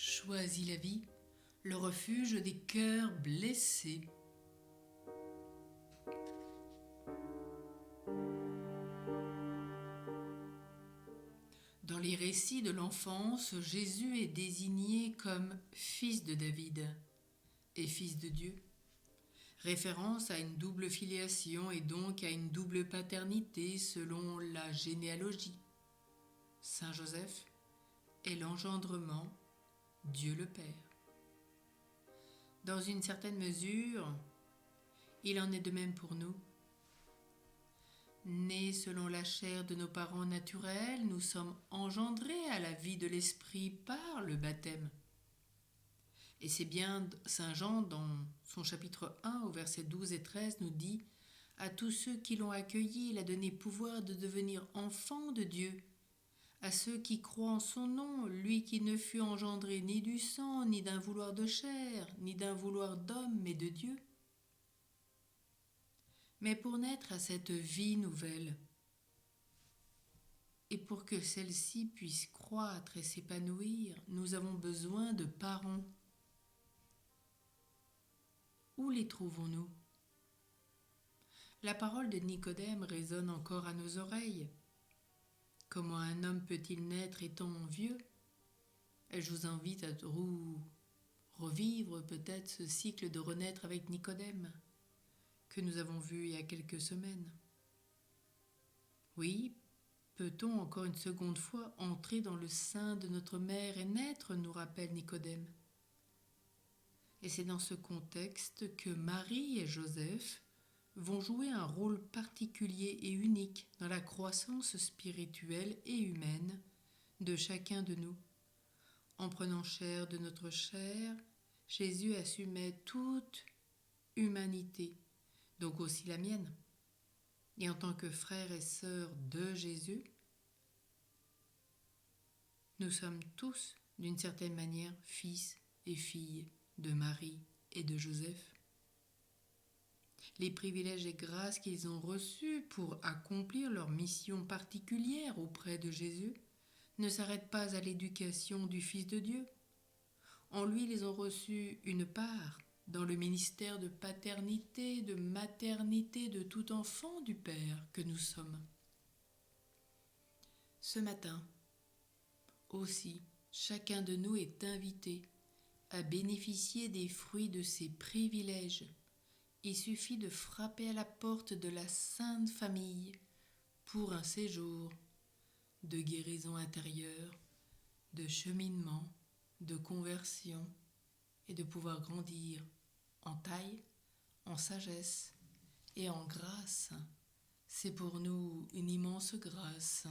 Choisis la vie, le refuge des cœurs blessés. Dans les récits de l'enfance, Jésus est désigné comme fils de David et fils de Dieu. Référence à une double filiation et donc à une double paternité selon la généalogie. Saint Joseph est l'engendrement, Dieu le Père. Dans une certaine mesure, il en est de même pour nous. Nés selon la chair de nos parents naturels, nous sommes engendrés à la vie de l'esprit par le baptême. Et c'est bien Saint Jean, dans son chapitre 1, au verset 12 et 13, nous dit « À tous ceux qui l'ont accueilli, il a donné pouvoir de devenir enfants de Dieu. À ceux qui croient en son nom, lui qui ne fut engendré ni du sang, ni d'un vouloir de chair, ni d'un vouloir d'homme, mais de Dieu. » Mais pour naître à cette vie nouvelle, et pour que celle-ci puisse croître et s'épanouir, nous avons besoin de parents. Où les trouvons-nous? La parole de Nicodème résonne encore à nos oreilles. Comment un homme peut-il naître étant vieux? Et je vous invite à revivre peut-être ce cycle de renaître avec Nicodème que nous avons vu il y a quelques semaines. Oui, peut-on encore une seconde fois entrer dans le sein de notre mère et naître, nous rappelle Nicodème. Et c'est dans ce contexte que Marie et Joseph vont jouer un rôle particulier et unique dans la croissance spirituelle et humaine de chacun de nous. En prenant chair de notre chair, Jésus assumait toute humanité, donc aussi la mienne. Et en tant que frères et sœurs de Jésus, nous sommes tous, d'une certaine manière, fils et filles de Marie et de Joseph. Les privilèges et grâces qu'ils ont reçus pour accomplir leur mission particulière auprès de Jésus ne s'arrêtent pas à l'éducation du Fils de Dieu. En lui, ils ont reçu une part dans le ministère de paternité, de maternité de tout enfant du Père que nous sommes. Ce matin, aussi, chacun de nous est invité à bénéficier des fruits de ces privilèges. Il suffit de frapper à la porte de la Sainte Famille pour un séjour de guérison intérieure, de cheminement, de conversion et de pouvoir grandir en taille, en sagesse et en grâce. C'est pour nous une immense grâce.